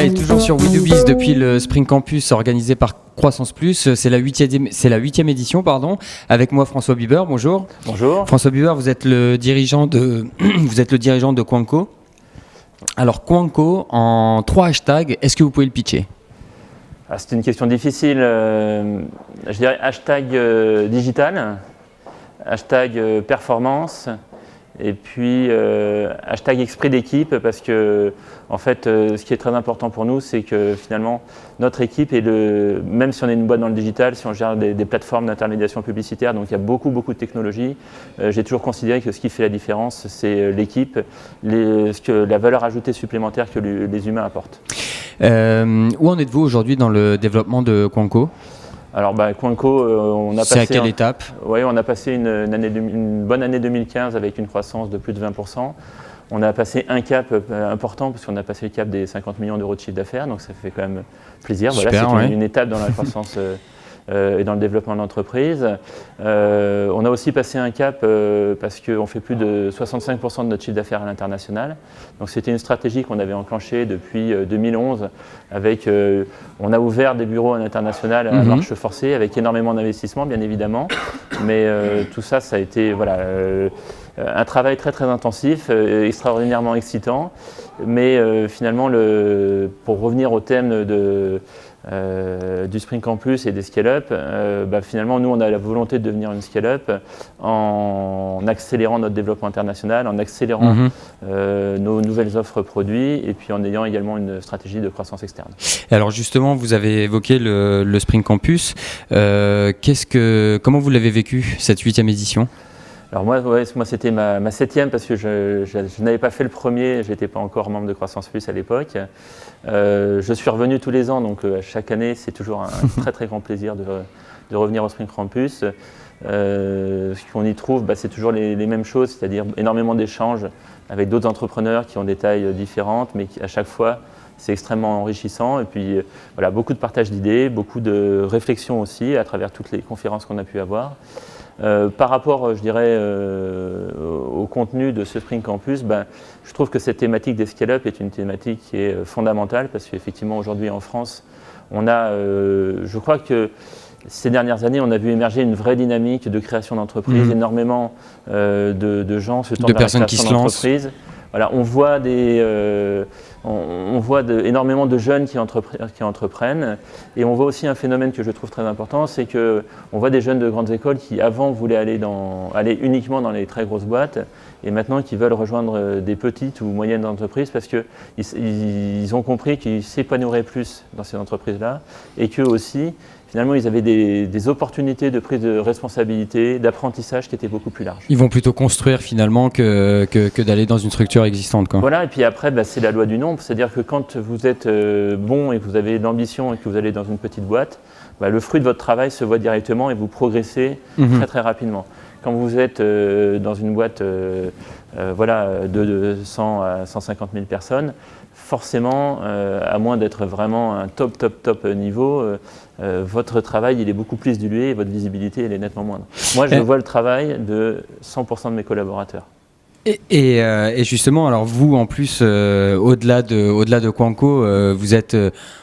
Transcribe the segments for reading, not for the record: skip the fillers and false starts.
Allez, toujours sur We Do Biz depuis le Spring Campus organisé par Croissance Plus. C'est la huitième édition, pardon. Avec moi, François Bieber. Bonjour. Bonjour. François Bieber, vous êtes le dirigeant de Quanco. Alors, Quanco, en 3 hashtags, est-ce que vous pouvez le pitcher ? C'est une question difficile. Je dirais hashtag digital, hashtag performance, et puis hashtag esprit d'équipe, parce que en fait, ce qui est très important pour nous, c'est que finalement notre équipe même si on est une boîte dans le digital, si on gère des plateformes d'intermédiation publicitaire, donc il y a beaucoup de technologies, j'ai toujours considéré que ce qui fait la différence, c'est l'équipe, la valeur ajoutée supplémentaire que les humains apportent. Où en êtes-vous aujourd'hui dans le développement de Quanco ? Alors Quanco, on a passé... C'est à quelle étape ? Oui, on a passé une bonne année 2015 avec une croissance de plus de 20%. On a passé un cap important parce qu'on a passé le cap des 50 millions d'euros de chiffre d'affaires, donc ça fait quand même plaisir. Super, voilà, c'est une étape dans la croissance et dans le développement de l'entreprise. On a aussi passé un cap parce qu'on fait plus de 65% de notre chiffre d'affaires à l'international. Donc c'était une stratégie qu'on avait enclenchée depuis 2011. On a ouvert des bureaux à l'international à marche forcée avec énormément d'investissements, bien évidemment. Mais tout ça, ça a été un travail très intensif, extraordinairement excitant. Mais finalement, pour revenir au thème du Spring Campus et des scale-up, finalement, nous, on a la volonté de devenir une scale-up en accélérant notre développement international, en accélérant nos nouvelles offres produits et puis en ayant également une stratégie de croissance externe. Et alors justement, vous avez évoqué le Spring Campus. Comment vous l'avez vécu, cette 8e édition ? Alors moi c'était ma 7e parce que je n'avais pas fait le premier, je n'étais pas encore membre de Croissance Plus à l'époque. Je suis revenu tous les ans, donc chaque année c'est toujours un très grand plaisir de revenir au Spring Campus. Ce qu'on y trouve, c'est toujours les mêmes choses, c'est-à-dire énormément d'échanges avec d'autres entrepreneurs qui ont des tailles différentes, mais à chaque fois c'est extrêmement enrichissant. Et puis beaucoup de partage d'idées, beaucoup de réflexions aussi à travers toutes les conférences qu'on a pu avoir. Par rapport, je dirais, au contenu de ce Spring Campus, je trouve que cette thématique des scale-up est une thématique qui est fondamentale parce qu'effectivement aujourd'hui en France, je crois que ces dernières années, on a vu émerger une vraie dynamique de création d'entreprises, énormément de gens se tournent vers la création d'entreprises. Voilà, on voit énormément de jeunes qui entreprennent et on voit aussi un phénomène que je trouve très important, c'est qu'on voit des jeunes de grandes écoles qui avant voulaient aller uniquement dans les très grosses boîtes et maintenant qui veulent rejoindre des petites ou moyennes entreprises parce qu'ils ont compris qu'ils s'épanouiraient plus dans ces entreprises-là et qu'eux aussi, finalement, ils avaient des opportunités de prise de responsabilité, d'apprentissage qui étaient beaucoup plus larges. Ils vont plutôt construire finalement que d'aller dans une structure existante, quoi. Voilà, et puis après, c'est la loi du nombre. C'est-à-dire que quand vous êtes bon et que vous avez de l'ambition et que vous allez dans une petite boîte, le fruit de votre travail se voit directement et vous progressez très rapidement. Quand vous êtes dans une boîte de 100 à 150 000 personnes, forcément, à moins d'être vraiment un top niveau, votre travail il est beaucoup plus dilué et votre visibilité elle est nettement moindre. Moi, je vois le travail de 100% de mes collaborateurs. Et justement, alors vous, en plus, au-delà de Quanco, vous êtes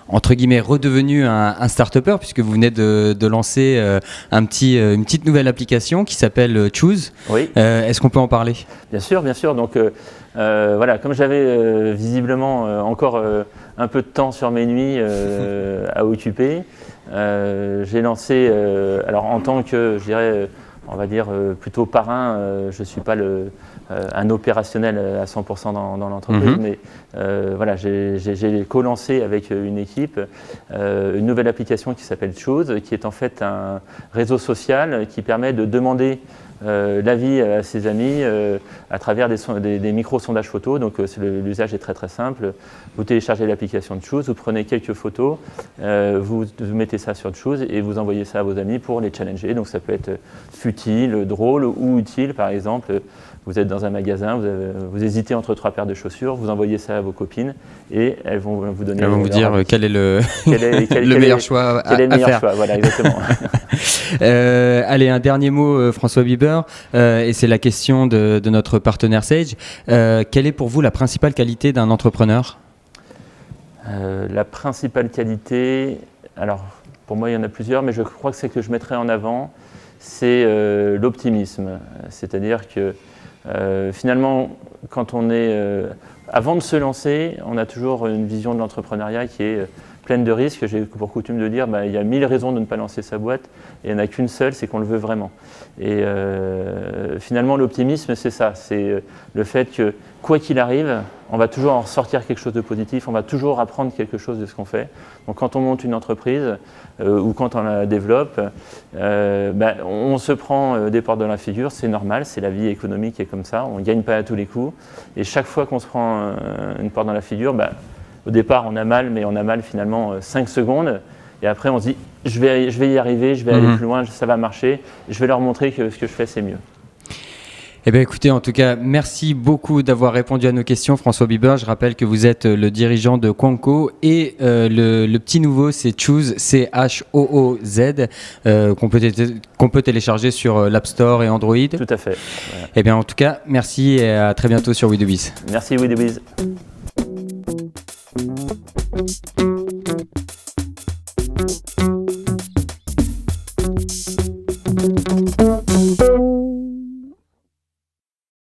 entre guillemets redevenu un start-upper puisque vous venez de lancer une petite nouvelle application qui s'appelle Choose. Oui. Est-ce qu'on peut en parler ? Bien sûr. Donc comme j'avais visiblement encore un peu de temps sur mes nuits à occuper, j'ai lancé, alors en tant que, je dirais, on va dire plutôt parrain, je ne suis pas un opérationnel à 100% dans l'entreprise, mais j'ai co-lancé avec une équipe une nouvelle application qui s'appelle Choose, qui est en fait un réseau social qui permet de demander l'avis à ses amis à travers des micro-sondages photos. Donc l'usage est très simple. Vous téléchargez l'application de Choose, vous prenez quelques photos, vous mettez ça sur Choose et vous envoyez ça à vos amis pour les challenger. Donc ça peut être futile, drôle ou utile. Par exemple, vous êtes dans un magasin, vous hésitez entre 3 paires de chaussures, vous envoyez ça à vos copines et elles vont vous donner... Elles vont vous dire quel est le meilleur choix à faire. Quel est le meilleur choix, voilà, exactement. Allez, un dernier mot, François Bieber, et c'est la question de notre partenaire Sage. Quelle est pour vous la principale qualité d'un entrepreneur ? La principale qualité, alors pour moi il y en a plusieurs, mais je crois que celle que je mettrais en avant, c'est l'optimisme. C'est-à-dire que finalement, quand on est avant de se lancer, on a toujours une vision de l'entrepreneuriat qui est pleine de risques. J'ai pour coutume de dire il y a 1000 raisons de ne pas lancer sa boîte et il n'y en a qu'une seule, c'est qu'on le veut vraiment. Et finalement, l'optimisme, c'est ça, c'est le fait que quoi qu'il arrive, on va toujours en ressortir quelque chose de positif, on va toujours apprendre quelque chose de ce qu'on fait. Donc quand on monte une entreprise ou quand on la développe, on se prend des portes dans la figure, c'est normal, c'est la vie économique qui est comme ça, on ne gagne pas à tous les coups. Et chaque fois qu'on se prend une porte dans la figure, au départ on a mal, mais on a mal finalement 5 secondes. Et après on se dit, je vais y arriver, je vais aller plus loin, ça va marcher, je vais leur montrer que ce que je fais c'est mieux. Eh bien écoutez, en tout cas, merci beaucoup d'avoir répondu à nos questions, François Bieber. Je rappelle que vous êtes le dirigeant de Quanko et le petit nouveau, c'est Choose, C-H-O-O-Z, qu'on peut télécharger sur l'App Store et Android. Tout à fait. Voilà. Eh bien en tout cas, merci et à très bientôt sur We Do Biz. Merci We Do Biz.